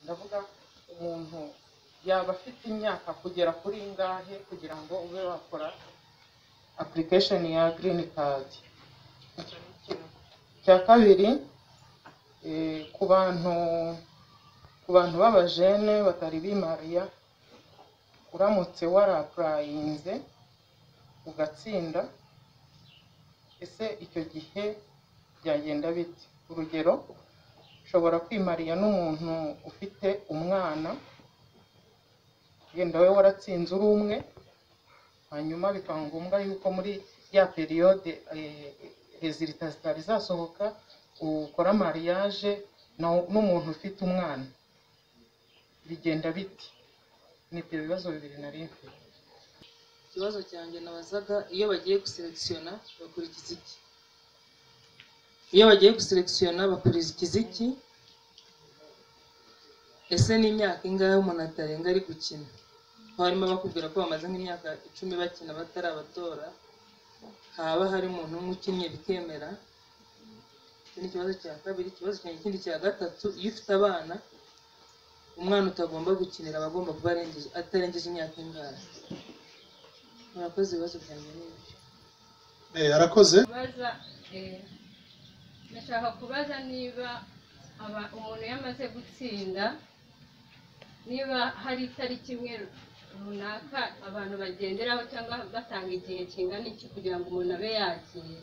ndavuga umuntu yaba afite imyaka kugera kuri ingahe kugira ngo ube wakora application ya green card. Cya kabiri, ku bantu b'abajene batari bimariya, uramutse warapurayinze ugatsinda, ese icyo gihe byagenda bite? Urugero, ushobora kwimariya n'umuntu ufite umwana, yenda we waratsinze uri umwe, hanyuma bikaba ngombwa yuko muri ya periode resultat zitari zasohoka ukora mariage n'umuntu ufite umwana, bigenda biti? Nibyo bibazo bibiri nari mfite. Ikibazo cyanjye nabazaga, iyo bagiye guselekisiona bakurikiza iki? Iyo bagiye guselekisiona bakurikiza iki? Ese ni imyaka ingahe umuntu atarenga ari gukina? Harimo bakubwira ko bamaze nk'imyaka 10 bakina batarabatora, haba hari umuntu umwe ukinnye bikemera. Ni ikibazo cya kabiri. Ikibazo cyanjye kindi cya gatatu, iyo ufite abana, umwana utagomba gukinira abagomba kuba atarengeje imyaka ingahe? Murakoze. Ibibazo byanjye n'ibyo. Arakoze. Ndashaka kubaza niba umuntu yamaze gutsinda, niba hari itariki imwe runaka abantu bagenderaho cyangwa batanga igihe kingana iki kugira ngo umuntu abe yagiye.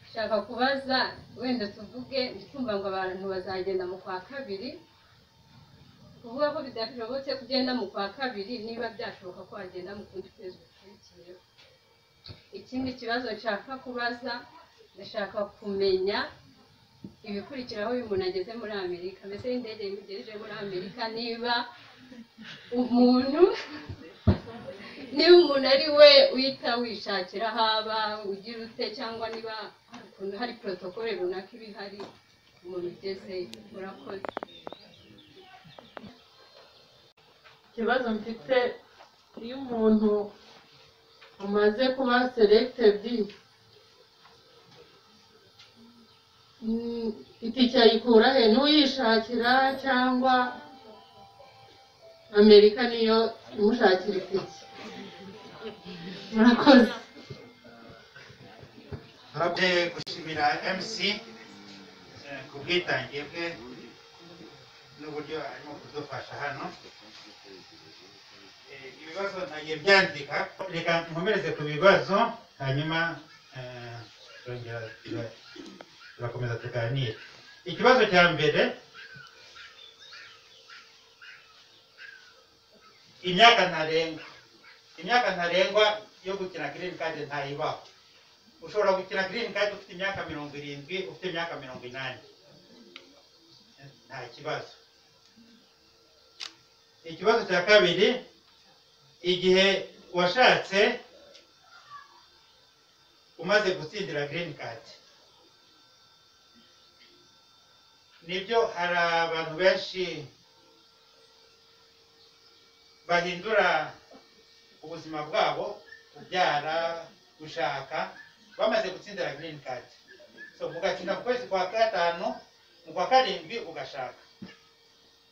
Ndashaka kubaza, wenda tuvuge ndikumva ngo abantu bazagenda mu kwa kabiri, kuvuga ko bidashobotse kugenda mu kwa kabiri, niba byashoboka ko bagenda mu kundi kwezi gukurikiyeho. Ikindi kibazo nshaka kubaza, ndashaka kumenya ibikurikiraho uyu muntu ageze muri Amerika, mbese indege imugejeje muri Amerika, niba umuntu ari we uhita wishakira haba ugira ute, cyangwa niba hari protokole runaka ibihari umuntu ugeze. Murakoze. Ikibazo mfite, iyo umuntu umaze kuba selected, itike ayikura he? N'uyishakira cyangwa Amerika niyo imushakira itike? Murakoze. Gushimira MC ku bwitange bwe n'uburyo arimo kudufasha hano. Ibibazo nagiye byandika, reka nkomereze ku bibazo hanyuma turakomeza tuganire. Ikibazo cya mbere, imyaka ntarengwa yo gukina green card ntayibaho. Ushobora gukina green card ufite imyaka 70, ufite imyaka 80, nta kibazo. Ikibazo cya kabiri, igihe washatse umaze gutsindira green card, nibyo hari abantu benshi bahindura ubuzima bwabo, kubyara, gushaka, bamaze gutsindira green card. So mugatinda mu kwezi kwa gatanu, mu kwa karindwi ugashaka,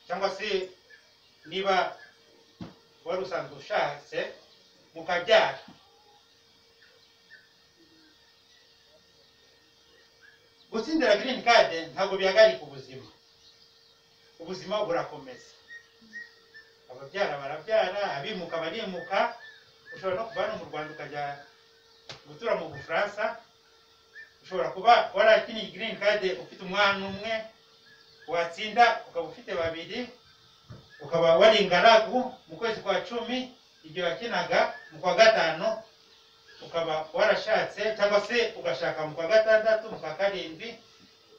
cyangwa se niba wari usanzwe ushatse mukabyara. Gutsindira green card ntabwo bihagarika ubuzima burakomeza. Ababyara barabyara, abimuka barimuka. Ushobora no kuva mu Rwanda ukajya gutura mu Bufaransa. Ushobora kuba warakiniye green card ufite umwana umwe, watsinda ukaba ufite babiri, ukaba wari ingaragu mu kwezi kwa 10, igihe wakinaga mu kwa gatanu ukaba warashatse, cyangwa se ugashaka mu kwa gatandatu, mu kwa karindwi.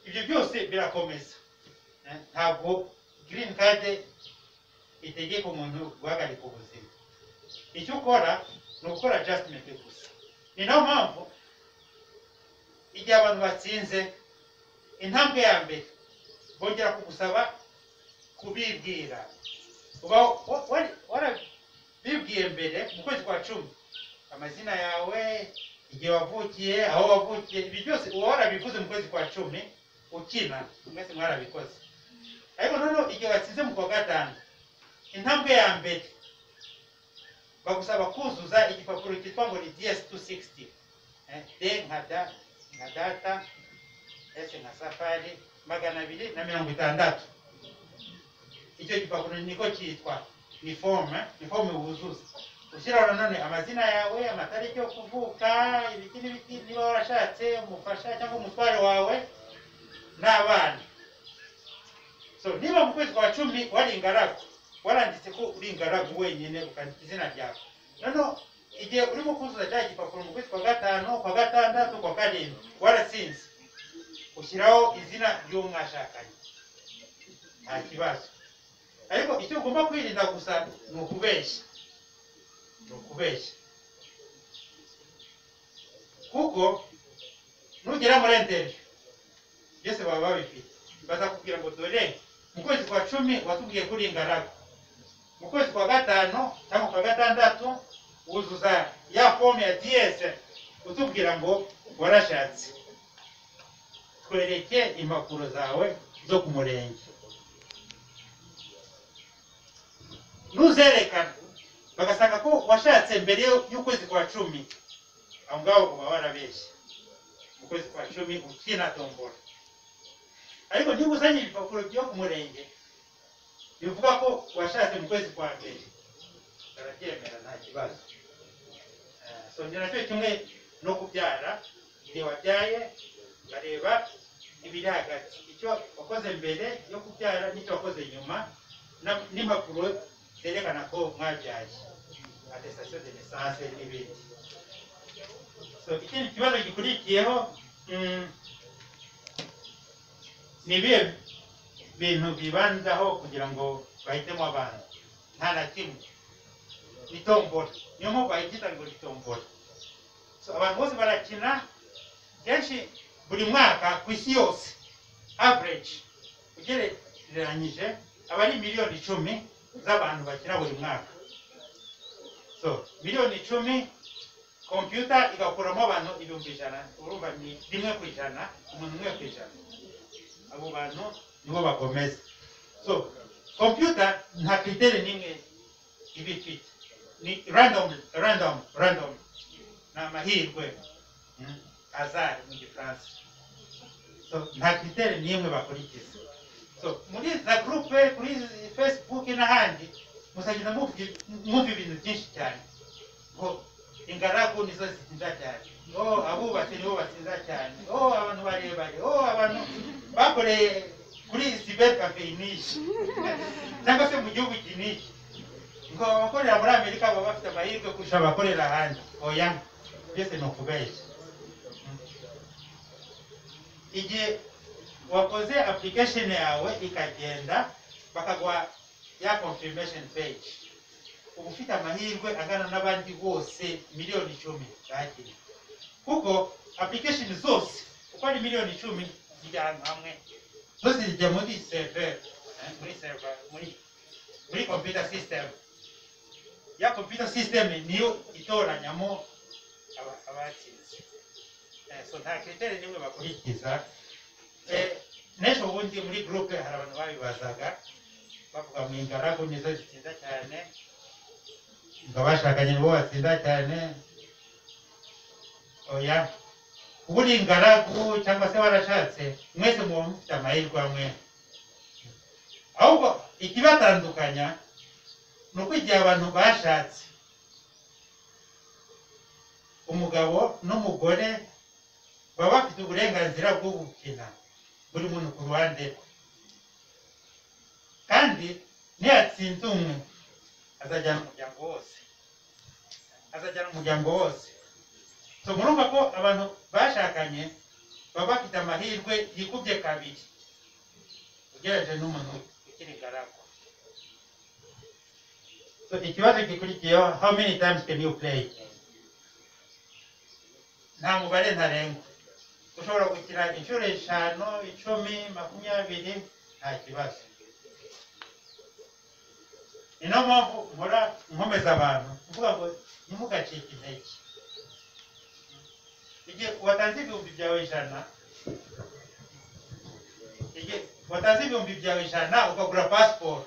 Ibyo byose birakomeza. Ntabwo green card itegeka umuntu guhagarika ubuzima. Icyo ukora ni ugukora adjustment gusa. Ni nayo mpamvu igihe abantu batsinze, intambwe ya mbere bongera kugusaba kubibwira. Warabibwiye mbere mu kwezi kwa 10, amazina yawe, igihe wavukiye, aho wavukiye, ibi byose warabivuze mu kwezi kwa 10 ukina, mwese mwarabikoze. Ariko noneho igihe watsinze mu intambwe ya mbere bagusaba kuzuza igipapuro cyitwa ngo ni DS260. D nka data, S nka safari, 260. Icyo gipapuro niko cyitwa ni forme wuzuza. Ushyiraho nanone amazina yawe, amatariki yo kuvuka, ibiki n'ibiki, niba warashatse umufasha cyangwa umutware wawe n'abana. So niba mu kwezi kwa 10 wari ingaragu, waranditse ko uri ingaragu wenyine ukandika izina ryawe. Noneho igihe urimo kuzuza cya gipapuro mu kwezi kwa 5, kwa 6, kwa 7 warasinze, ushyiraho izina ry'umwashakanye, nta kibazo. Ariko icyo ugomba kwirinda gusa ni ukubeshya. Kuko nugera muri interview byose baba babifite, bazakubwira ngo dore mu kwezi kwa 10 watubwiye kuri ingaragu, mu kwezi kwa 5 cyangwa kwa 6 wuzuza ya form ya DS utubwira ngo warashatse, twereke impapuro zawe zo ku murenge. Nuzerekana bagasanga ko washatse mbere y'ukwezi kwa 10, aho ngaho uba warabeshye. Mu kwezi kwa 10 ukina tombora. Ariko niba uzanye ibipapuro byo ku murenge bivuga ko washatse mu kwezi kwa 2, barabyemera nta kibazo. So njye cyo kimwe no kubyara, igihe wabyaye bareba ibiri hagati, icyo wakoze mbere yo kubyara n'icyo wakoze nyuma, n'impapuro zerekana ko mwabyaye, attestation de naissance n'ibindi. So ikindi kibazo gikurikiyeho ni ibihe bintu bibanzaho kugira ngo bahitemo abantu? Nta na kimwe, ni tombora. Niyo mpamvu bahita ngo ni tombora. So abantu bose barakina kenshi buri mwaka ku isi yose, average ugereranyije aba ari miliyoni 10 z'abantu bakina buri mwaka. So miliyoni 10, computer igakuramo abantu 100,000, urumva ni 1%, umuntu 1%. Abo bantu nibo bakomeza. So computer nta kritere nimwe ibifite, ni random na mahirwe, hasard mu Gifaransa. So nta kritere nimwe bakurikiza. So muri za groupe kuri Facebook n'ahandi musagenda muvi ibintu byinshi cyane ngo ingaragu nizo zitinda cyane, abubatsi nibo batsinda cyane, abantu barebare, abantu bakoreye kuri cyber cafe nishi cyangwa se mu gihugu kiniki, ngo abakorera muri Amerika baba bafite amahirwe kurusha abakorera ahandi. Oya, byose ni ukubeshya. Igihe wakoze application yawe ikagenda bakagwa ya confirmation page, uba ufite amahirwe angana n'abandi bose miliyoni 10 bakiri. Kuko application zose uko ari miliyoni 10 zijyana hamwe, zose zijya muri server, muri computer system. Ya computer system niyo itoranyamo abatsinze. So nta kritere nimwe bakurikiza. Nesho ubundi muri groupe hari abantu babibazaga bavuga mu ingaragu nizo zitsinda cyane, ngo bashakanye nibo batsinda cyane. Oya, uburi ingaragu cyangwa se warashatse mwese muba mufite amahirwe amwe. Ahubwo ikibatandukanya ni uko igihe abantu bashatse, umugabo n'umugore baba bafite uburenganzira bwo gukina buri muntu ku ruhande, kandi niyatsinze umwe azajyana umuryango wose. So murumva ko abantu bashakanye baba bafite amahirwe yikubye kabiri ugereje n'umuntu ukiri ingaragu. So ikibazo gikurikiyeho, how many times can you play? Nta mubare ntarengwa, ushobora gukina inshuro 5, 10, 20, nta kibazo. Ni no mpamvu nkora nkomeza abantu kuvuga ngo ntimugacike intege. Igihe watanze ibihumbi byawe 100, ukagura passport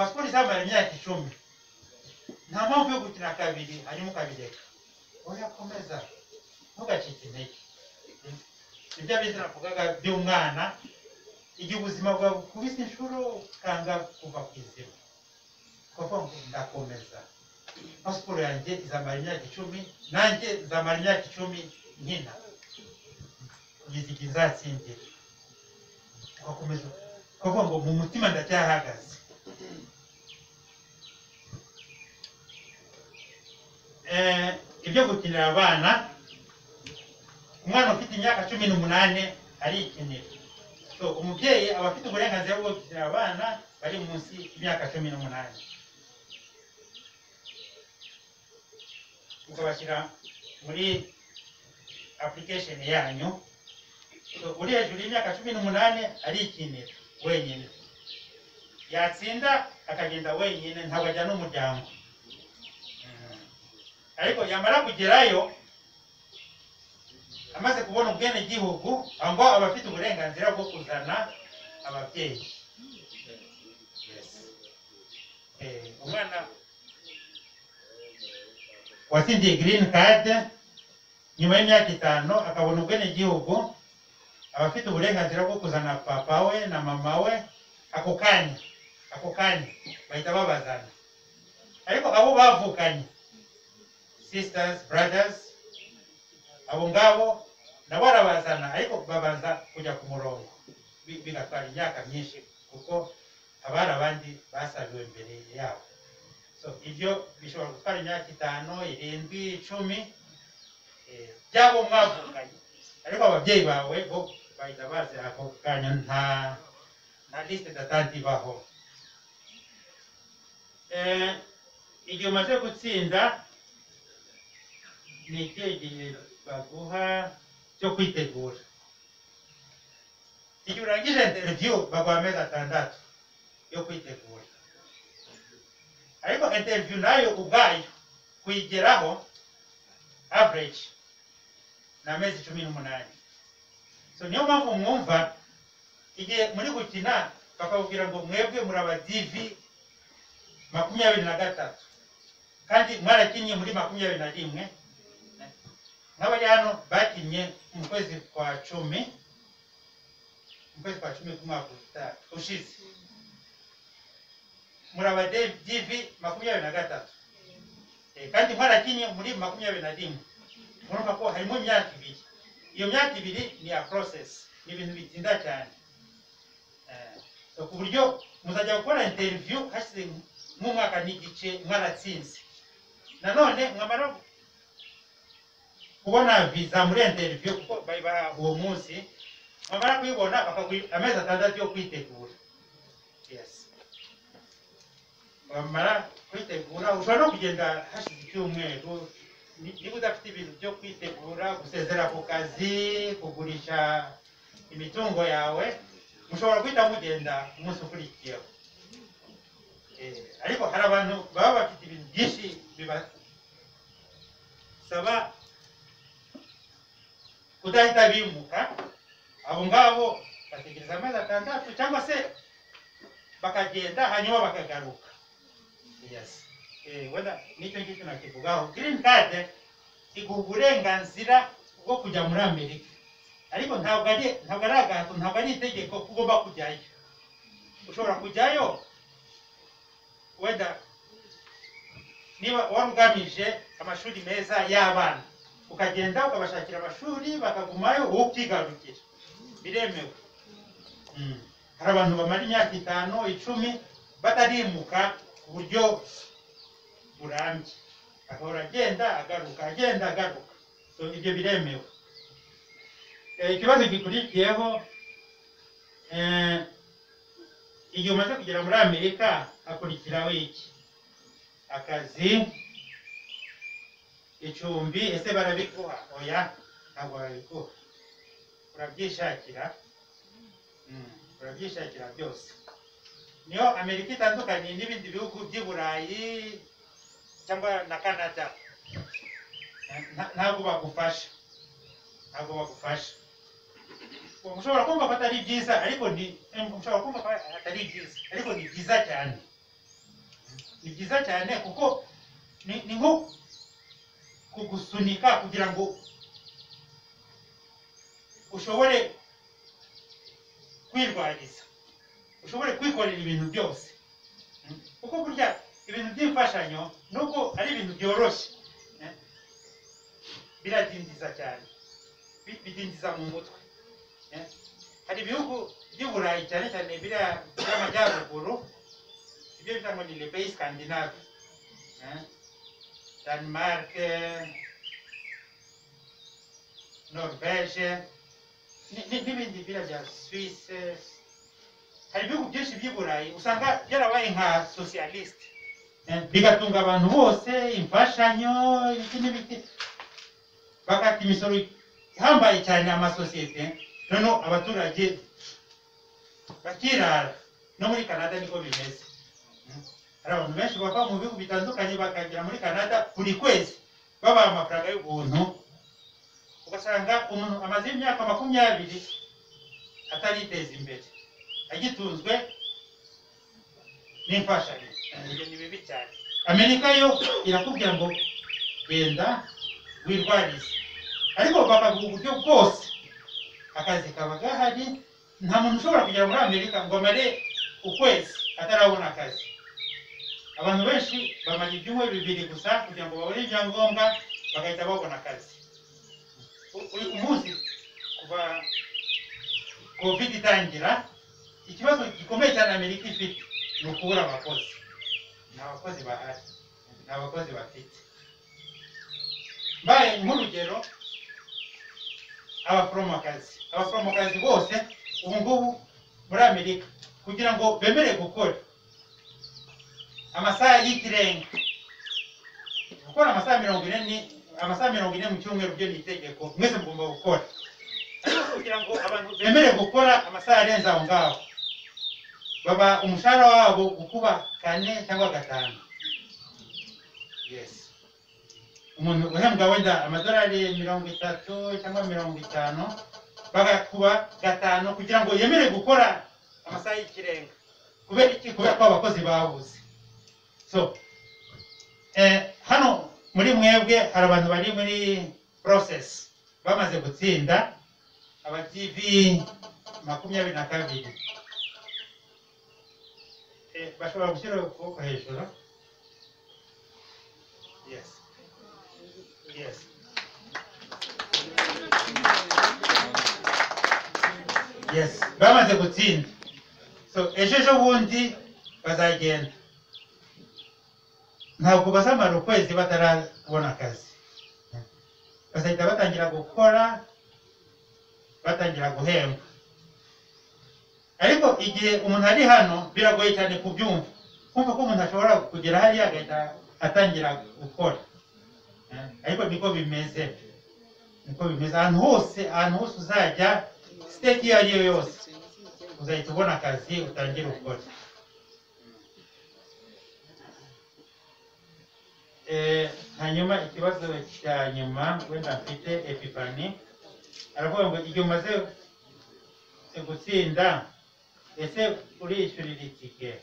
pasiporo izamara imyaka 10 nta mpamvu yo gukina kabiri hanyuma ukabireka oya komeza ntugacike intege ibyo bintu navugaga by'umwana igihe ubuzima bwawe bukubise inshuro kanga kuva ku izima kuko ndakomeza pasiporo yanjye izamara imyaka 10 nanjye nzamara imyaka 10 nkina yizigi nzatsindira ugakomeza kuvuga ngo mu mutima ndacyahagaze ibyo gukinira abana umwana ufite imyaka 18 arikinira so umubyeyi aba afite uburenganzira bwo gukinira abana bari munsi y'imyaka 18 ukabashyira muri application yanyu so uri hejuru y'imyaka 18 arikinira wenyine yatsinda akagenda wenyine ntabwo ajya n'umuryango ariko yamara kugerayo amaze kubona ubwene gihugu ngo abafite uburenganzira bwo kuzana ababyeyi umwana watsindiye green card nyuma y'imyaka 5 akabona ubwene gihugu abafite uburenganzira bwo kuzana papa we na mama we ako kanya bahita babazana ariko abo bavukanye sisters brothers abo ngabo nabo arabazana ariko babanza kujya ku murongo bigatwara imyaka myinshi kuko abari abandi basabiwe mbere yabo so ibyo bishobora gutwara imyaka 5 7 10 byabo mwavukanye ariko ababyeyi bawe bo bahita bazi ako kanya nta liste d'attente ibaho igihe umaze gutsinda ni igihe baguha cyo kwitegura igihe urangije interview baguha amezi 6 yo kwitegura ariko interview nayo ubwayo kuyigeraho average na amezi 18 so niyo mpamvu mwumva igihe muri gukina bakabwira ngo mwebwe muri aba DV 23 kandi mwarakinye muri 21 n'abari hano bakinye mu kwezi kwa 10 kumwaka ushize muri aba DV 23 kandi mwarakinye muri 21 murumva ko harimo imyaka 2 iyo myaka 2 ni a process ni ibintu bitinda cyane so ku buryo muzajya gukora interview hashize nk'umwaka n'igice mwaratsinze nanone mwamara kubona visa muri interview kuko bayibaha uwo munsi mwamara kuyibona bakaguha amezi 6 yo kwitegura yes mwamara kwitegura ushobora no kugenda hashize icyumweru niba udafite ibintu byo kwitegura gusezera ku kazi kugurisha imitungo yawe mushobora guhita mugenda umunsi ukurikiyeho ariko hari abantu baba bafite ibintu byinshi bibasaba kudahita bimuka abo ngabo bategereza amezi 6 cyangwa se bakagenda hanyuma bakagaruka yes wenda nicyo ngicyo nakivugaho green card iguha uburenganzira bwo kujya muri Amerika ariko ntabwo ari agahato ntabwo ari itegeko kugomba kujyayo ushobora kujyayo wenda niba warugamije amashuri meza y'abana ukagenda ukabashakira amashuri bakagumayo wowe ukigarukira biremewe hari abantu bamara imyaka 5 10 batarimuka ku buryo burambye akahora agenda agaruka so ibyo biremewe ikibazo gikurikiyeho igihe umaze kugera muri Amerika hakurikiraho iki akazi icumbi ese barabikuha oya ntabwo barabikuha urabyishakira byose niyo Amerika itandukanye n'ibindi bihugu by'i Burayi cyangwa na Canada ntabwo bagufasha ushobora kumva ko atari byiza ariko ni byiza cyane ni byiza cyane kuko ni nko kugusunika kugira ngo ushobore kwirwariza, ushobore kwikorera ibintu byose. Kuko burya ibintu by'imfashanyo nubwo ari ibintu byoroshye biradindiza cyane, bidindiza mu mutwe. Hari ibihugu by'uburayi cyane cyane biriya by'amajyaruguru, ibyo bita ngo ni les pays scandinaves, Denmark, Norvège n'ibindi biriya bya Suisse. Hari ibihugu byinshi by'i Burayi usanga byarabaye nka socialiste, bigatunga abantu bose imfashanyo ibiti n'ibiti, bagata imisoro ihambaye cyane amasosiyete, noneho abaturage bakirara. No muri Canada niko bimeze. Hari abantu benshi bava mu bihugu bitandukanye bakagera muri Canada buri kwezi babaha amafaranga y'ubuntu, ugasanga umuntu amaze imyaka 20 atariteza imbere, agitunzwe n'imfashanyo. Ibyo ni bibi cyane. Amerika yo irakubwira ngo genda wirwarize, ariko bakavuga uburyo bwose akazi kaba gahari. Nta muntu ushobora kugera muri Amerika ngo amare ukwezi atarabona akazi. Abantu benshi bamara ibyumweru 2 gusa kugira ngo babone ibyangombwa bagahita babona akazi. Umunsi kuva COVID itangira, ikibazo gikomeye cyane Amerika ifite ni ukubura abakozi. Nta bakozi bahari, nta bakozi bafite. Mbaye nk'urugero, abaforomokazi bose ubu ngubu muri Amerika kugira ngo bemere gukora amasaha y'ikirenga, gukora amasaha 40 mu cyumweru byo ni itegeko, mwese mugomba gukora. Ariko kugira ngo abantu bemere gukora amasaha arenze aho ngaho, baba umushahara wabo gukuba 4 cyangwa 5. Yes, umuntu uhembwa wenda amadolari 30 cyangwa 50 bagakuba 5 kugira ngo yemere gukora amasaha y'ikirenga. Kubera iki? Kubera ko abakozi babuze. So hano muri mwebwe hari abantu bari muri process bamaze gutsinda aba TV 22. Bashobora gushyira ukuboko hejuru. Yes, yes. Yes, bamaze gutsinda. So ejo bundi bazagenda, ntabwo bazamara ukwezi batarabona akazi. Bazahita batangira gukora, batangira guhembwa. Ariko igihe umuntu ari hano biragoye cyane kubyumva, kumva ko umuntu ashobora kugera hariya agahita atangira gukora. Ariko niko bimeze, ahantu hose uzajya, state iyo ariyo yose uzahita ubona akazi, utangira gukora. Hanyuma ikibazo cya nyuma wenda mfite Epifani aravuga ngo igihe umaze gutsinda ese urishyurira itike?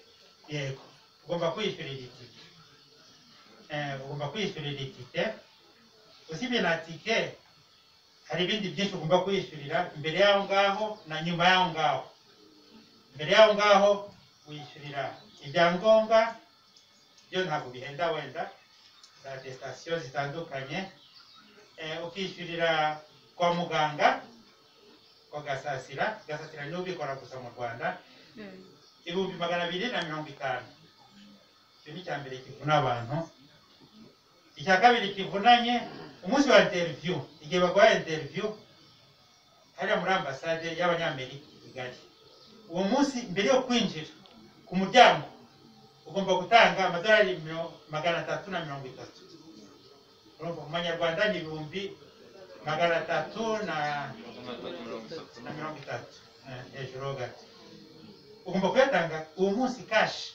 Yego, ugomba kwishyurira itike. Ugomba kwishyurira itike. Usibye na tike hari ibindi byinshi ugomba kwishyurira imbere y'aho ngaho na nyuma y'aho ngaho. Imbere y'aho ngaho wishyurira ibyangombwa byo ntabwo bihenda, wenda za attestation zitandukanye. Ukishyurira kwa muganga kwa Gasasira niho ubikora gusa mu Rwanda, 250. Icyo ni icya mbere kivuna abantu. Icya kabiri kivunanye umunsi wa interview, igihe baguha interview hariya muri ambasade y'Abanyamerika i Kigali, uwo munsi mbere yo kwinjira ku muryango ugomba gutanga amadolari 330. Urumva mu Manyarwanda ni 330 hejuru gato. Ugomba kuyatanga uwo munsi cash.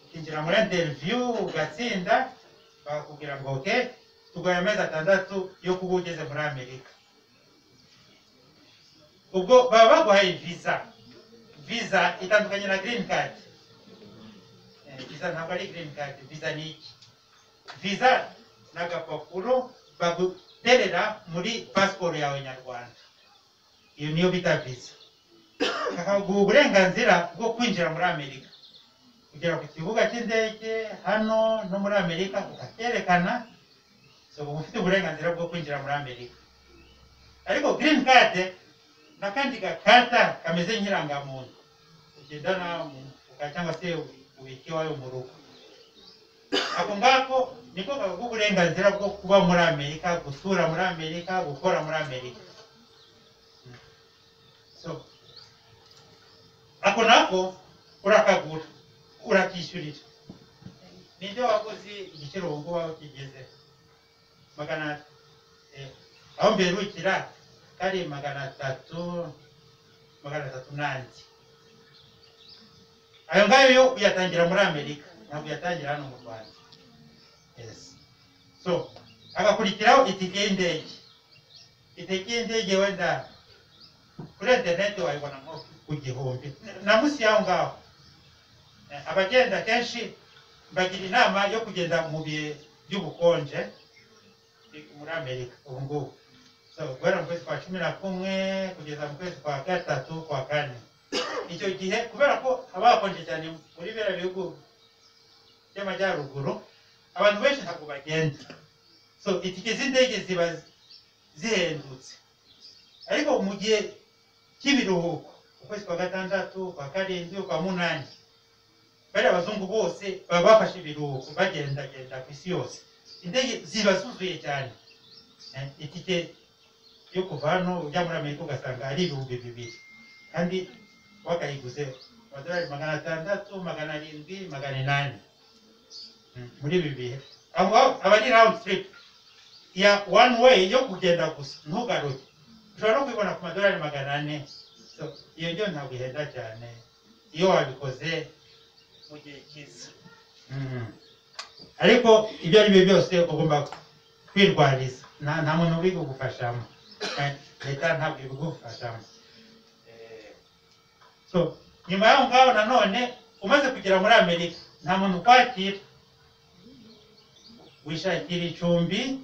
Ukinjira muri interview ugatsinda, bakakubwira ngo okay, tugoye amezi 6 yo kuba ugeze muri Amerika. Ubwo baba baguhaye visa itandukanye na green card. visa ntabwo ari green card. Visa ni iki? Visa ni agapapuro baguterera muri pasiporo yawe nyarwanda. Iyo niyo bita visa. Kakaguha uburenganzira bwo kwinjira muri Amerika, kugera ku kibuga cy'indege hano no muri Amerika ukakerekana, so ufite uburenganzira bwo kwinjira muri Amerika. Ariko green card nakandi gakata kameze nk'irangamuntu ugendana cyangwa se ubikiwayo mu rugo. Ako ngako niko kaguha uburenganzira bwo kuba muri Amerika, gusura muri Amerika, gukora muri Amerika. So ako nako urakagura, urakishyurira. Nibyo waguze igiciro ubu ngubu aho kigeze magana aho mberukira kari 300 nanjye. Ayo ngayo yo uyatangira muri Amerika, ntabwo uyatangira hano mu Rwanda. Yes. So agakurikiraho itike y'indege. Itike y'indege wenda kuri internet wayibona nko ku gihumbi na musi yaho ngaho. Abagenda kenshi bagira inama yo kugenda mu bihe by'ubukonje muri Amerika ubu ngubu. So guhera mu kwezi kwa 11 kugeza mu kwezi kwa 3 kwa 4. Icyo gihe kubera ko haba hakonje cyane muri bera bihugu by'amajyaruguru, abantu benshi ntabwo bagenda. So itike z'indege ziba zihendutse. Ariko mu gihe cy'ibiruhuko ukwezi kwa 6 kwa 7 kwa 8, bari abazungu bose baba bafashe ibiruhuko bagenda ku isi yose, indege ziba zuzuye cyane. Itike yo kuva hano ujya muri Amerika ugasanga ari ibihumbi 2 kandi wakayiguze $600, $700, $800 muri bibihe. Abari round trip ya one way yo kugenda gusa ntugaruke, ushobora no kwibona ku $400. So iyo ndio ntabwo ihenda cyane iyo wabikoze mu gihe cyiza. Ariko ibyo ari byo byose ugomba kwirwariza, nta muntu uri kugufashamo, leta ntabwo igufashamo. So nyuma yaho ngaho nanone umaze kugera muri Amerika nta muntu ukwakira, wishakira icumbi,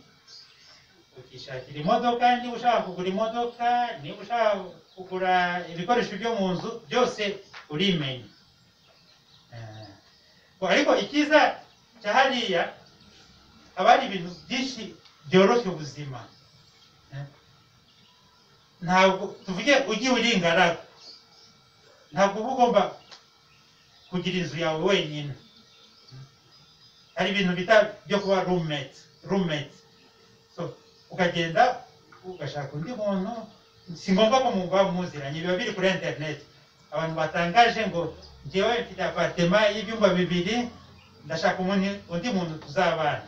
ukishakira imodoka niba ushaka kugura imodoka, niba ushaka kugura ibikoresho byo mu nzu byose urimenya. Ariko ikiza cya hariya haba hari ibintu byinshi byoroshye ubuzima. Ntabwo tuvuge ugiye uri ingaragu, ntabwo uba ugomba kugira inzu yawe wenyine. Hari ibintu bita byo kuba roommate. So ukagenda ugashaka undi muntu, si ngombwa ko muba muziranye, biba biri kuri internet. Abantu batangaje ngo njyewe mfite apartment y'ibyumba 2, ndashaka undi muntu tuzabana.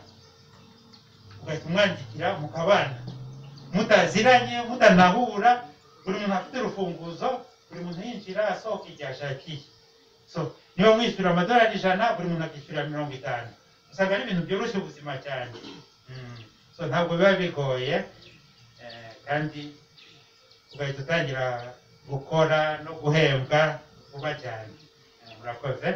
Ugahita umwandikira mukabana, mutaziranye, mutanahura, buri muntu afite urufunguzo, buri muntu yinjira asohoka igihe ashakiye. So niba mwishyura $100, buri muntu akishyura 50. Usanga ari ibintu byoroshye ubuzima cyane. So ntabwo biba bigoye, kandi ugahita utangira gukora no guhembwa vuba cyane. Murakoze.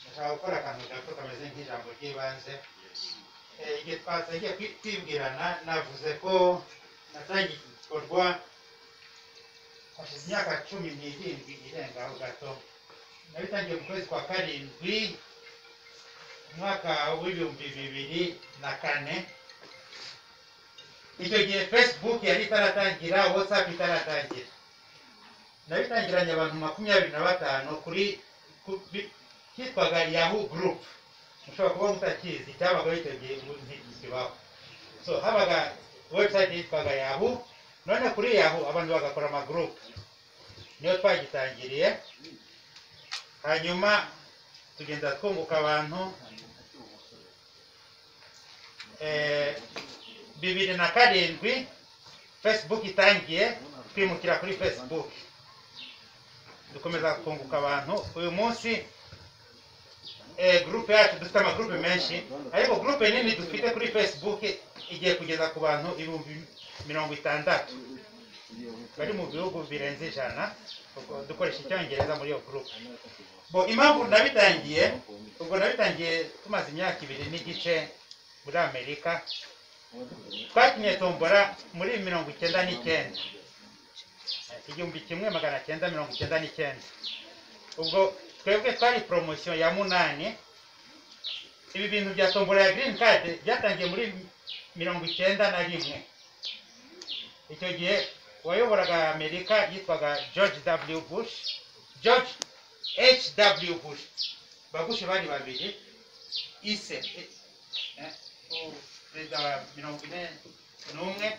Ndashaka gukora akantu gato kameze nk'ijambo ry'ibanze. Igihe twatangiye kwibwirana navuze ko natangiye igikorwa hashize imyaka 17 irengaho gato. Nabitangiye mu kwezi kwa 7 umwaka w'2004. Icyo gihe Facebook yari itaratangira, WhatsApp itaratangira. Nabitangiranye abantu 25 kuri kitwaga Yahoo Group. Mushobora kuba mutakizi, cyabaga icyo gihe ntikibaho. So habaga website yitwaga Yahoo, none kuri Yahoo abantu bagakora ama group. Niyo twagitangiriye. Hanyuma tugenda twunguka abantu. 2007 Facebook itangiye kwimukira kuri Facebook. Dukomeza kunguka abantu. Uyu munsi group yacu dufite ama group menshi, ariko group nini dufite kuri Facebook igiye kugeza ku bantu 60,000. bari mu bihugu birenze 100 dukoresha icyongereza muri iyo group. Bo impamvu nabitangiye tumaze imyaka 2 n'igice muri Amerika. Twakinye tombora muri 1999 1999. Ubwo twebwe twari promotion ya 8. Ibi bintu bya tombora ya green card byatangiye muri 1991. Icyo gihe wayoboraga Amerika yitwaga George H.W. Bush. Babush bari babiri. Ise perezida wa 41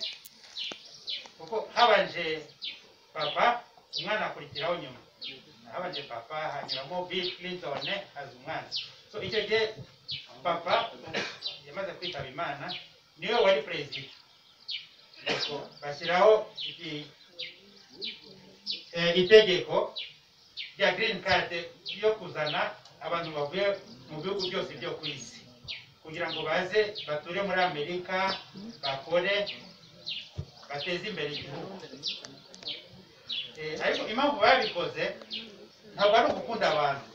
kuko habanje papa umwana akurikiraho nyuma. Habanje papa hanyuramo Bill Clinton aza umwana. So icyo gihe papa yamaze kwitaba Imana niwe wari perezida. Bashyiraho itegeko rya green card yo kuzana abantu bavuye mu bihugu byose byo ku isi kugira ngo baze bature muri Amerika, bakore, bateze imbere igihugu. Ariko impamvu babikoze ntabwo ari ugukunda abantu,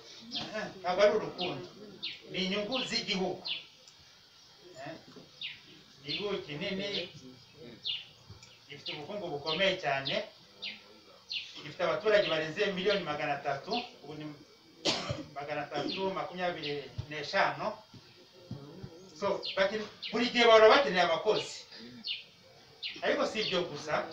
ntabwo ari urukundo, ni inyungu z'igihugu. Igihugu kinini gifite ubukungu bukomeye cyane, gifite abaturage barenze 300,000, ubu ni 325. So buri gihe bahora bakeneye abakozi. Ariko si ibyo gusa,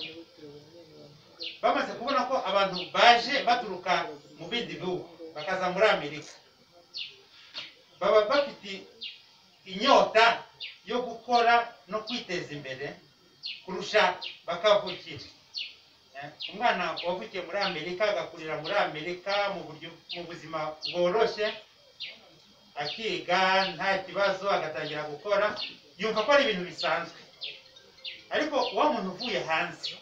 bamaze kubona ko abantu baje baturuka mu bindi bihugu bakaza muri Amerika, baba bafite inyota yo gukora no kwiteza imbere kurusha bakavukira. Umwana wavukiye muri Amerika agakurira muri Amerika mu buzima bworoshye, akiga nta kibazo, agatangira gukora, yumva ko ari ibintu bisanzwe. Ariko wa muntu uvuye hanze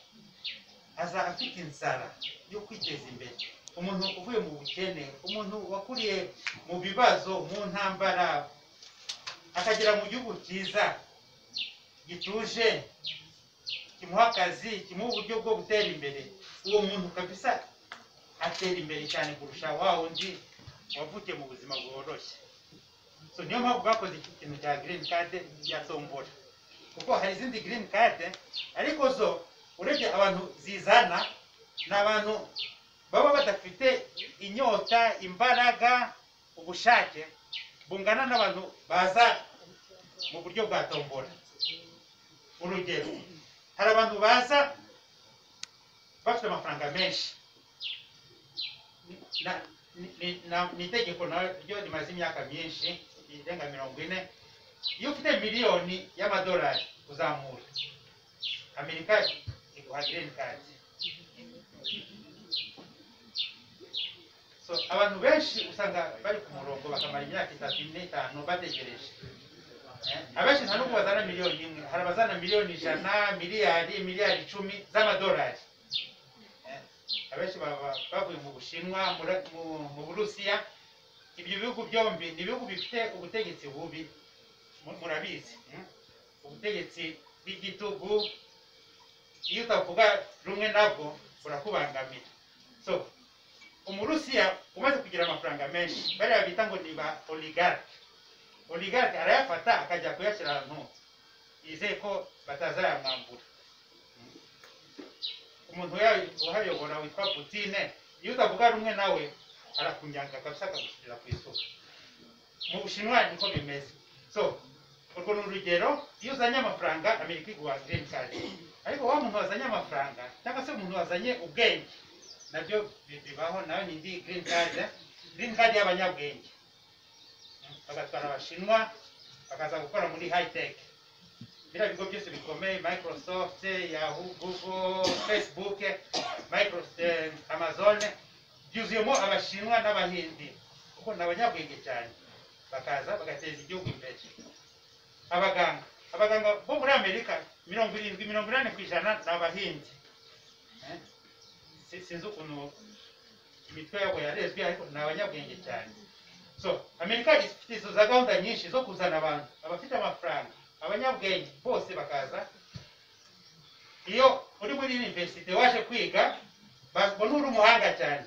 aza afite inzara yo kwiteza imbere. Umuntu uvuye mu bukene, umuntu wakuriye mu bibazo, mu ntambara, akagera mu gihugu cyiza gituje, kimuha akazi, kimuha uburyo bwo gutera imbere, uwo muntu kabisa atera imbere cyane kurusha wa wundi wavukiye mu buzima bworoshye. So niyo mpamvu bakoze iki kintu cya green card ya tombora, kuko hari izindi green card ariko zo urebye abantu zizana n'abantu baba badafite inyota, imbaraga, ubushake bungana n'abantu baza mu buryo bwa tombora. Urugero, hari abantu baza bafite amafaranga menshi, ni itegeko naryo rimaze imyaka myinshi irenga 40. Iyo ufite miliyoni y'amadolari uzamura, Amerika iguha green card. So abantu benshi usanga bari ku murongo bakamara imyaka 3-5 bategereje. Abenshi nta nubwo bazana miliyoni imwe, hari abazana miliyoni 100, miliyari 10 z'amadolari. Abenshi bavuye mu Bushinwa, mu Burusiya. Ibyo bihugu byombi ni ibihugu bifite ubutegetsi bubi, murabizi. Ubutegetsi bw'igitugu, iyo utavuga rumwe nabwo burakubangamira. So Umurusiya umaze kugira amafaranga menshi, bariya bita ngo ni ba oligarch arayafata akajya kuyashyira ahantu yizeye ko batazayamwambura. Umuntu uhayobora witwa Putin, iyo utavuga rumwe nawe arakunyanga kabisa akagushyira ku isoko. Mu Bushinwa niko bimeze. So urwo ni urugero, iyo uzanye amafaranga Amerika iguha green card. Ariko wa muntu wazanye amafaranga cyangwa se umuntu wazanye ubwenge, nabyo bibaho, nawe ni ndi green card y'abanyabwenge. Bagatwara Abashinwa bakaza gukora muri high tech. Biriya bigo byose bikomeye, Microsoft, Yahoo, Google, Facebook, Amazon, byuzuyemo Abashinwa n'Abahindi kuko ni abanyabwenge cyane. Bakaza bagateza igihugu imbere. Abaganga bo muri Amerika 70-80% ni Abahindi. Sinzi ukuntu imitwe yabo yarezwe, ariko ni abanyabwenge cyane. So Amerika ifite izo za gahunda nyinshi zo kuzana abantu abafite amafaranga, abanyabwenge bose bakaza. Iyo uri muri universite waje kwiga babona uri umuhanga cyane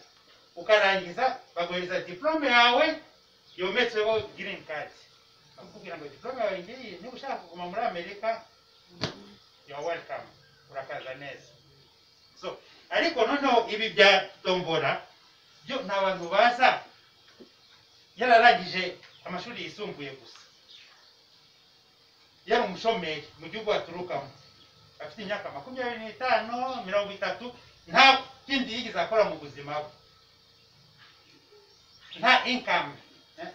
ukarangiza baguhereza diplome yawe yometseho green card bakubwira ngo diplome yawe ngiyi niba ushaka kuguma muri Amerika you are welcome urakaza neza. So ariko noneho ibi bya tombora byo nta bantu baza yararangije amashuri yisumbuye gusa, yari umushomeri mu gihugu aturukamo afite imyaka 25 30 nta kindi yigeze akora mu buzima bwe, nta income,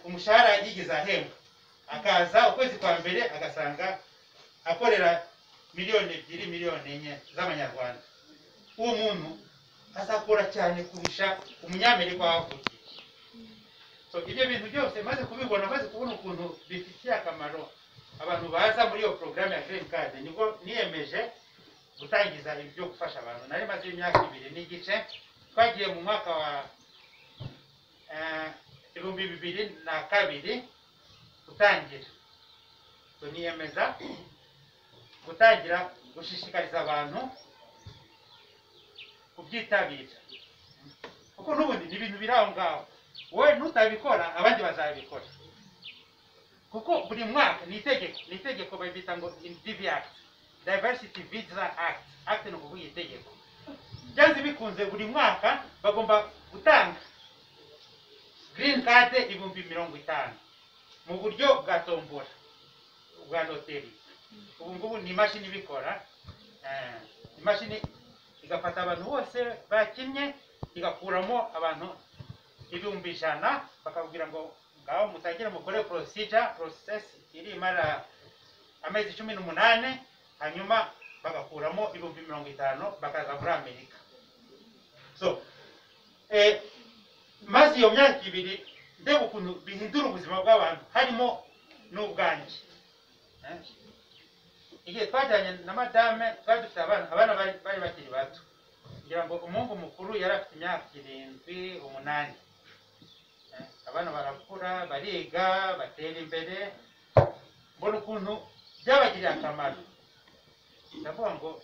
umushahara yigeze ahembwa, akaza ukwezi kwa mbere agasanga akorera miliyoni 2 miliyoni 4 z'amanyarwanda. Uwo muntu azakora cyane kurusha umunyamerika wavukiye. So ibyo bintu byose maze kubibona, maze kubona ukuntu bifitiye akamaro abantu baza muri iyo programme ya Green Card, nibwo niyemeje gutangiza ibyo gufasha abantu. Nari maze imyaka 2 n'igice, twagiye mu mwaka wa 2002 gutangira. So niyemeza gutangira gushishikariza abantu kubyitabira, kuko n'ubundi ni ibintu biri aho ngaho, wowe nutabikora abandi bazabikora, kuko buri mwaka ni itegeko babita ngo DV Act, Diversity Visa Act ni ukuvuga itegeko. Byanze bikunze buri mwaka bagomba gutanga Green Card 50,000 mu buryo bwa tombora bwa loteri. Ubu ngubu ni imashini ibikora, imashini igafata abantu bose bakinnye igakuramo abantu 1,100 bakabwira ngo ngaho mutagire mukore process iri mara amezi 18, hanyuma bagakuramo 50,000 bakaza muri Amerika. So maze iyo myaka 2 ndeba ukuntu bihindura ubuzima bw'abantu harimo n'ubwanjye. Igihe twajyanye na madame twari dufite abana bari bakiri bato, ngira ngo umuhungu mukuru yari afite imyaka 7 8. Abana barakura bariga batera imbere, mbona ukuntu byabagiriye akamaro. Ndavuga ngo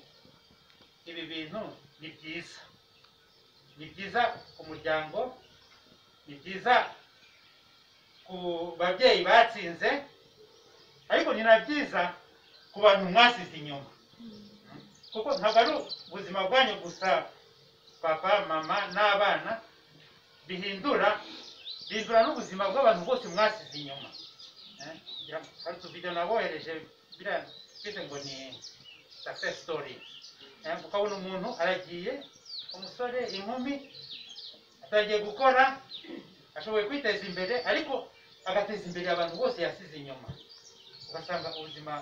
ibi bintu ni byiza, ni byiza ku muryango, ni byiza ku babyeyi batsinze, ariko ni na byiza ku bantu mwasize inyuma, kuko ntabwo ari ubuzima bwanyu gusa papa mama n'abana, bihindura n'ubuzima bw'abantu bose mwasize inyuma. Hari utuvideo nabohereje bise ngo ni success story, ukabona umuntu aragiye, umusore inkumi atagiye gukora, ashoboye kwiteza imbere, ariko agateza imbere abantu bose yasize inyuma. Ugasanga ubuzima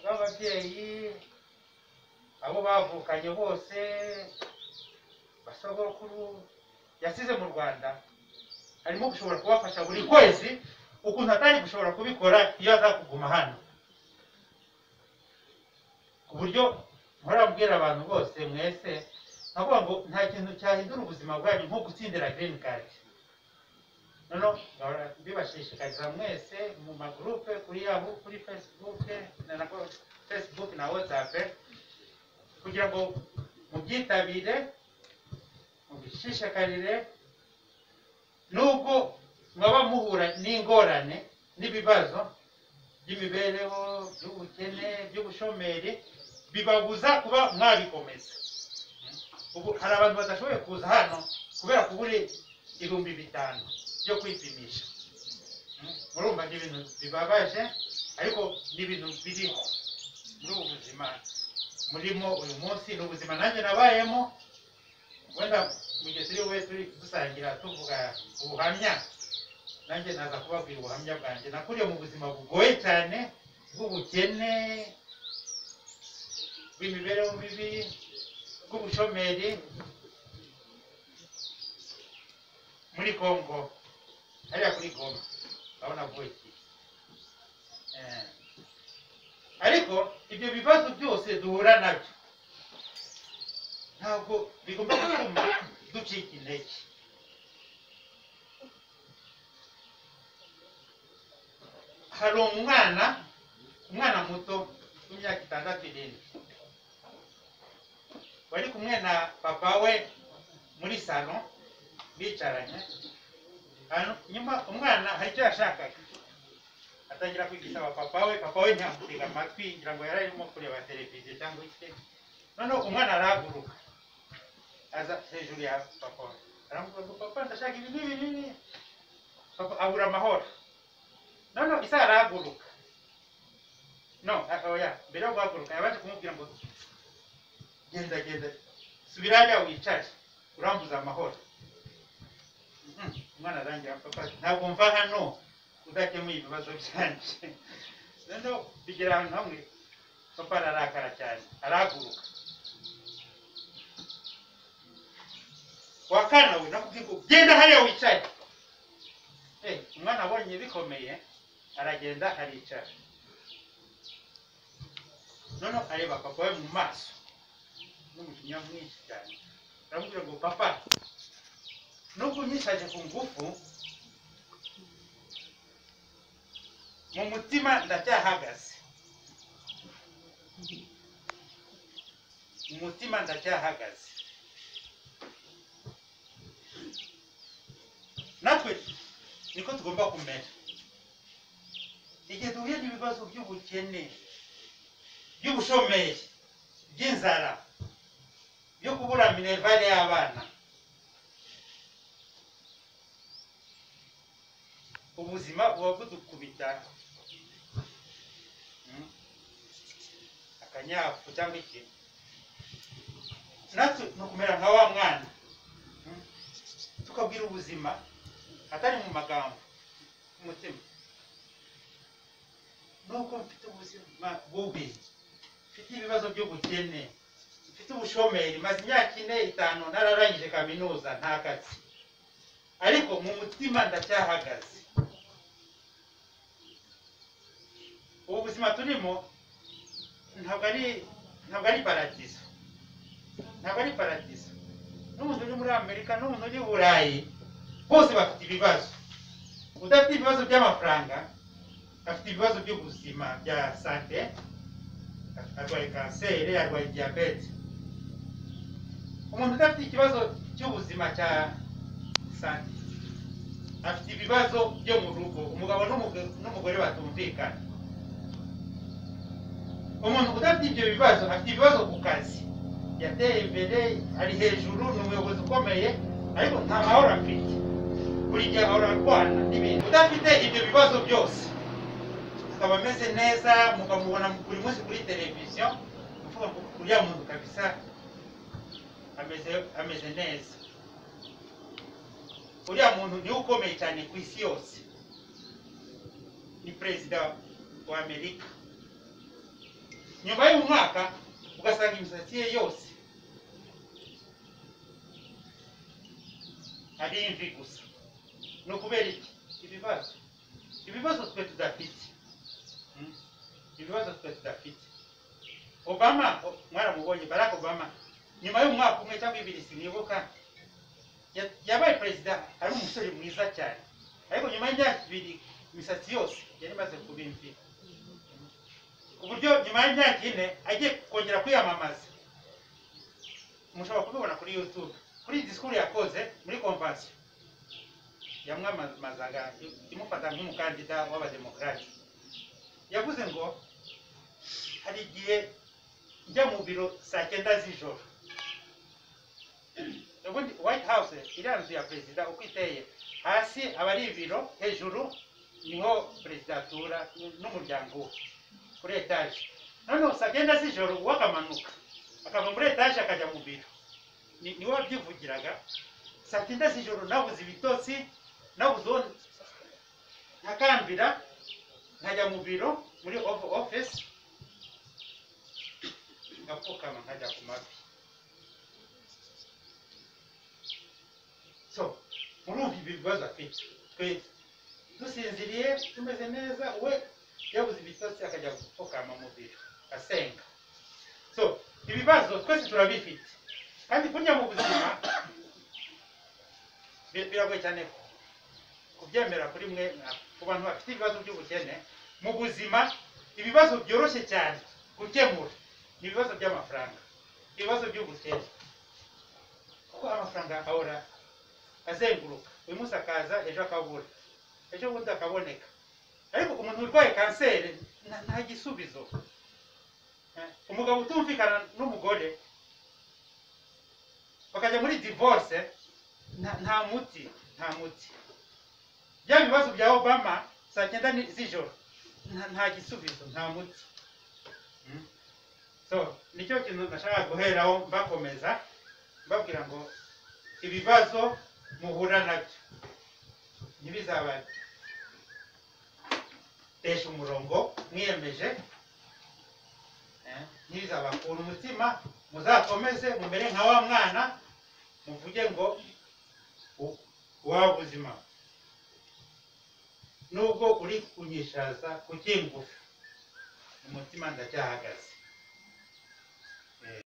bw'ababyeyi abo bavukanye bose basogokuru yasize mu Rwanda, arimo gushobora kubafasha buri kwezi ukuntu atari gushobora kubikora iyo azakuguma hano. Ku buryo murabwira abantu bose mwese nkavuga ngo nta kintu cyahindura ubuzima bwanyu nko gutsindira Green Card. Nono bibashishikariza mwese mu magroupe kuri Yahoo, kuri Facebook na WhatsApp, kugira ngo mubyitabire, mubishishikarire, nubwo mwaba muhura n'ingorane n'ibibazo by'imibereho, by'ubukene, by'ubushomeri, bibabuza kuba mwabikomeza. Ubu hari abantu badashoboye kuza hano kubera kubura 5,000 byo kwipimisha. Murumva ni ibintu bibabaje, ariko ni ibintu biriho muri ubu buzima murimo uyu munsi. Ni ubuzima nanjye nabayemo, wenda mugihe turi dusangira tuvuga ubuhamya, nanjye naza kubabwira ubuhamya bwanjye. Nakuriye mu buzima bugoye cyane bw'ubukene, bw'imibereho mibi, bw'ubushomeri muri Kongo, hariya kuri Goma, urabona bw'iki. Ariko ibyo bibazo byose duhura nabyo ntabwo bigomba gutuma ducika intege. Hari umwana muto w'imyaka 6 7, wari kumwe na papa we muri salon bicaranye. Nyuma umwana hari icyo yashakaga, atangira kwigisha papa we ntiyamutega amatwi, ngira ngo yari arimo kureba televiziyo cyangwa iki. Noneho umwana arahaguruka aza hejuru ya papa we, aramubwira ngo papa ndashaka ibi n'ibi. Papa abura amahoro. Noneho isa arahaguruka. Oya, mbere yo guhaguruka yabanje kumubwira ngo genda subira hariya wicare, urambuza amahoro. Umwana arangira papa ntabwo mva hano udakemuye ibibazo byanje. Noneho bigera ahantu hamwe papa ararakara cyane, arahaguruka. Wakana we nakubwiye ngo genda hariya wicare. Umwana abonye bikomeye aragenda aricara. Noneho areba papa we mu maso n'umujinya mwinshi cyane, aramubwira ngo papa nubwo unyishaje ku ngufu, mu mutima ndacyahagaze. Mu mutima ndacyahagaze. Natwe niko tugomba kumera. Igihe duhuye n'ibibazo by'ubukene, by'ubushomeri, by'inzara, byo kubura minervale y'abana, ubuzima buba budukubita akanyafu cyangwa iki. Natwe ni ukumera nka wa mwana, tukabwira ubuzima atari mu magambo, umutima. Nuko mfite ubuzima bubi, mfite ibibazo by'ubukene, mfite ubushomeri, maze imyaka 4-5 nararangije kaminuza nta kazi, ariko mu mutima ndacyahagaze. Ubu buzima turimo ntabwo ari paradizo. Ntabwo ari paradizo. N'umuntu uri muri Amerika, n'umuntu uri Burayi, bose bafite ibibazo. Udafite ibibazo by'amafaranga, afite ibibazo by'ubuzima bya sante, arwaye kanseri, arwaye diabete. Umuntu udafite ikibazo cy'ubuzima cya sante afite ibibazo byo mu rugo, umugabo n'umugore batumvikana. Umuntu udafite ibyo bibazo afite ibibazo ku kazi, yateye imbere, ari hejuru, ni umuyobozi ukomeye, ariko nta mahoro afite, buri gihe ahora arwana n'ibintu. Udafite ibyo bibazo byose akaba ameze neza, mukamubona buri munsi kuri televiziyo, uvuga ngo uriya muntu kabisa ameze neza. Uriya muntu niwe ukomeye cyane ku isi yose, ni perezida wa Amerika. Nyuma y'umwaka ugasanga imisatsi ye yose ari imvi gusa. Ni ukubera iki? Ibibazo twe tudafite. Ibibazo twe tudafite. Obama, mwaramubonye, Barack Obama, nyuma y'umwaka umwe cyangwa 2 sinibuka, yabaye perezida ari umusore mwiza cyane, ariko nyuma y'imyaka 2 imisatsi yose yari maze kuba imvi, ku buryo nyuma y'imyaka 4 agiye kongera kwiyamamaza. Mushobora kubibona kuri YouTube, kuri disikuru yakoze muri convention yamwamamazaga imufata nk'umukandida w'abademokrati. Yavuze ngo hari igihe njya mu biro saa 9 z'ijoro. Ubundi White House iriya nzu ya perezida uko iteye, hasi aba ari ibiro, hejuru niho perezida atura n'umuryango we kuri etaje. Noneho saa 9 z'ijoro wakamanuka akava muri etaje akajya mu biro, niwe wabyivugiraga. Saa 9 z'ijoro nabuze ibitotsi, nabuze ntakambira, nkajya mu biro muri office, ngapfukama nkajya ku mavi. So murumva ibibazo afite. Twe dusinziriye tumeze neza, we yabuze ibitotsi akajya gupfukama mu biro asenga. So ibibazo twese turabifite, kandi kurya mu buzima biragoye cyane kubyemera kuri mwe. Ku bantu bafite ibibazo by'ubukene mu buzima, ibibazo byoroshye cyane gukemura ni ibibazo by'amafaranga. ibibazo by'ubukene kuko amafaranga ahora azenguruka uyu munsi akaza ejo akabura ejo bundi akaboneka ariko umuntu urwaye kanseri nta gisubizo umugabo utumvikana n'umugore bakajya muri divorce nta muti bya bibazo bya Obama saa 9 z'ijoro nta gisubizo nta muti so nicyo kintu nashaka guheraho mbakomeza mbabwira ngo ibibazo muhura nabyo ntibizabane tesha umurongo mwiyemeje ntibizabakura umutima muzakomeze mumere nka wa mwana muvuge ngo wa buzima nubwo uri kunyishaza kukingufu umutima ndacyahagaze